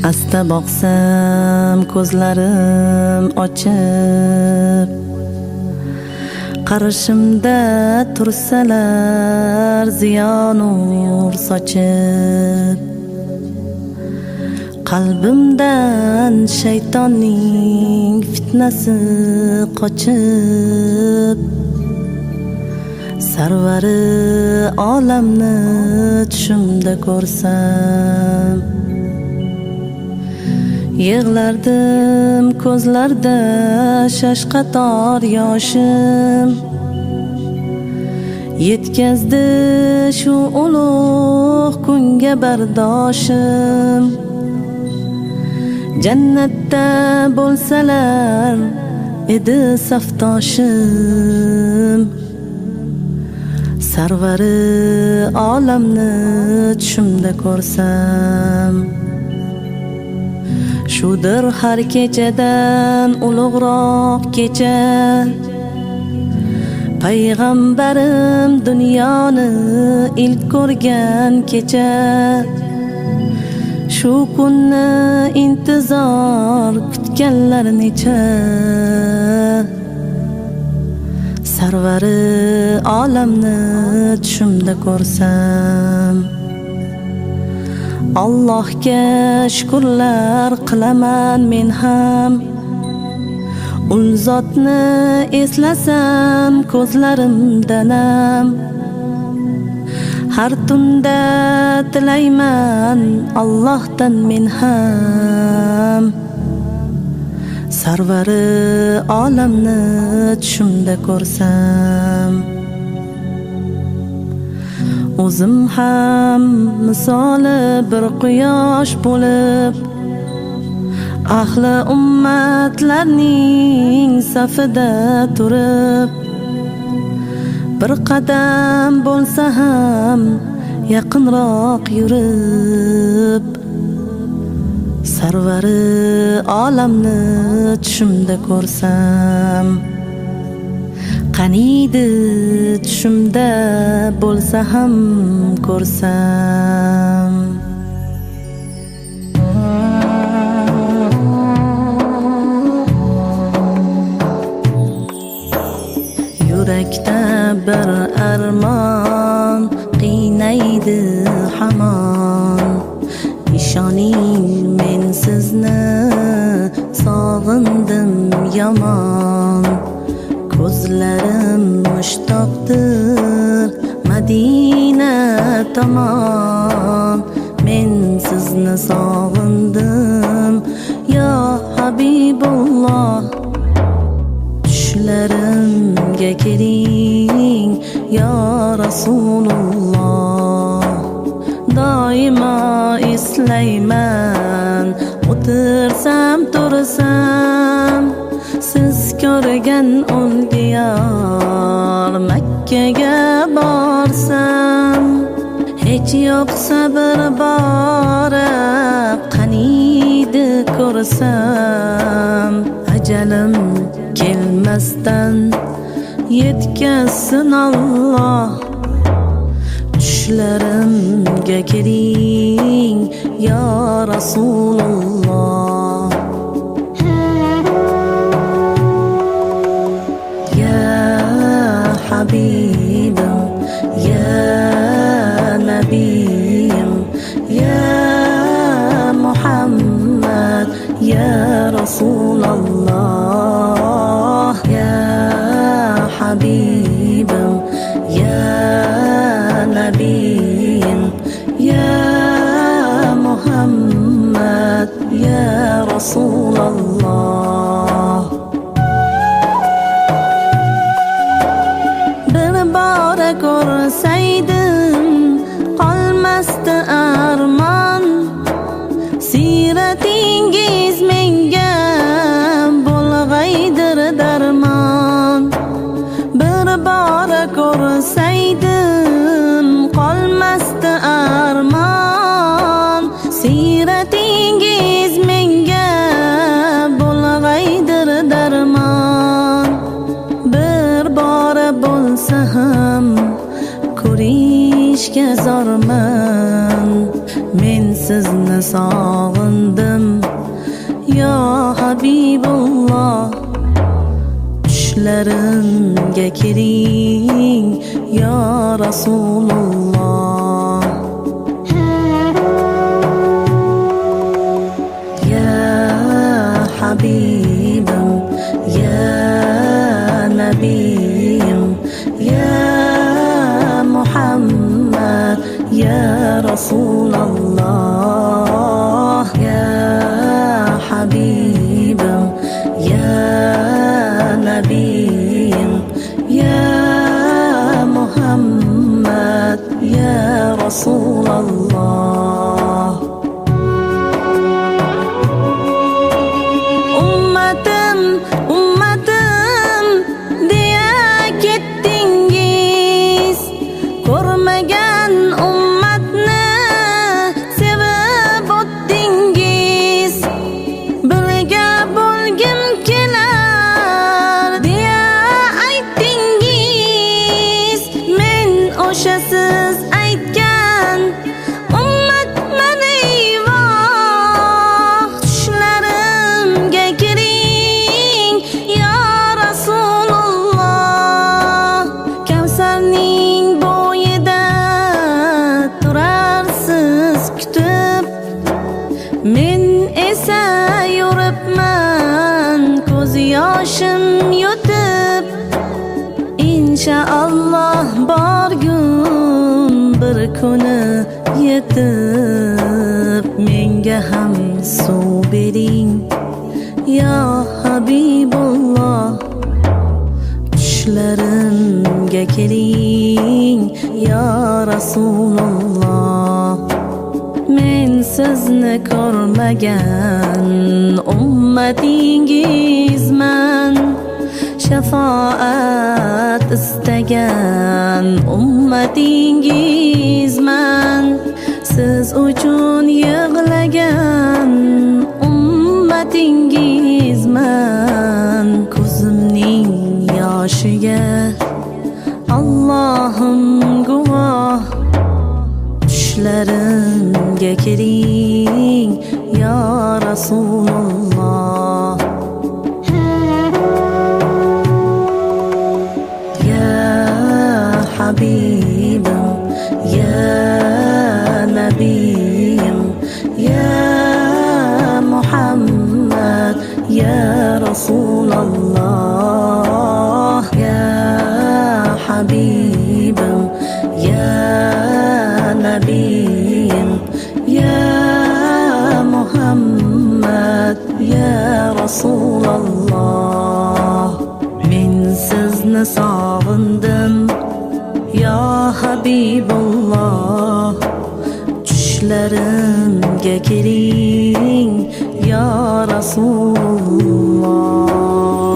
Asta boqsam ko'zlarim ochib, qarshimda tursalar ziyo nur sochib, qalbimdan shaytonning fitnasi qochib, sarvari olamni tushimda ko'rsam, yig'lardim ko'zlarda shashqator yoshim, yetkazdi shu ulug' kunga bardoshim. Jannatda bo'lsalar edi safdoshim, sarvari olamni tushimda ko'rsam, shudir har kechadan ulug'roq kecha, payg'ambarim dunyoni ilk ko'rgan kecha. Shu kunni intizor kutganlar necha, sarvari olamni tushimda ko'rsam, Allohga shukrlar qilaman men ham. Ul zotni eslasam ko'zlarimda nam, har tunda tilayman Allohdan men ham, sarvari olamni tushimda ko'rsam. O'zim ham misoli bir quyosh bo'lib, ahli ummatlarning safida turib, bir qadam bo'lsa ham yaqinroq yurib, sarvari olamni tushimda ko'rsam. Qaniydi tushimda bo'lsa ham ko'rsam. Yurakda bir armon qiynaydi hamon, ishoning men sizni sog'indim yomon. Ko'zlarim mushtoqdir Madina tomon, men sizni sog'indim ya Habibulloh. Tushlarimga keling ya Rasululloh, doimo eslayman o'tirsam tursam, siz ko'rgan ul diyor Makkaga borsam. Hech yo'q sabr borib qaniydi ko'rsam, ajalim kelmasdan yetkazsin Alloh. Tushlarimga keling ya Rasululloh, Habibim, ya Nabiyim, ya Muhammad, ya Rasulullah, ya Habibim, ya Nabiyim, ya Muhammad, ya Rasulullah. Ko'rsaydim qolmasdi armon, siratingiz menga bo'lg'aydir darmon. Bir bora ko'rsaydim qolmasdi armon, siratingiz menga bo'lg'aydir darmon. Bir bora bo'lsa ham ko'rishga zorman, men sizni sog'indim ya Habibulloh. Tushlarimga kiring ya Rasululloh. Ya Habibim, ya Nabiyim, ya Muhammad, ya Rasulullah. Ya Habibim, ya Nabiyim, ya Muhammad, ya Rasulullah. Ummatim, ummatim deya ketdingiz, ko'rmagan ummatni sevib o'tdingiz. Birga bo'lgim kelar deya aytdingiz. Men o'sha siz aytgan ummatman eyvoh. Tushlarimga kiring ya Rasululloh. Kavsarning bo'yida turarsiz kutib, men esa yuribman ko'z yoshim yutib. Inshaalloh borgun bir kuni yetib, menga ham suv bering ya Habibulloh. Tushlarimga kiring ya Rasululloh. Men sizni ko'rmagan ummatingizman, shafaat istagan ummatingizman. Siz uchun yig'lagan ummatingizman. Ko'zimning yoshiga Allohim guvoh. Tushlarimga kiring ya Rasululloh. Ya Habibim, ya Nabiyim, ya Muhammad, ya Rasulullah. Ya Habibim, ya Nabiyim, ya Muhammad, ya Rasulullah. Men sizni sog'indim ya Habibulloh. Tushlarimga kiring ya Rasululloh.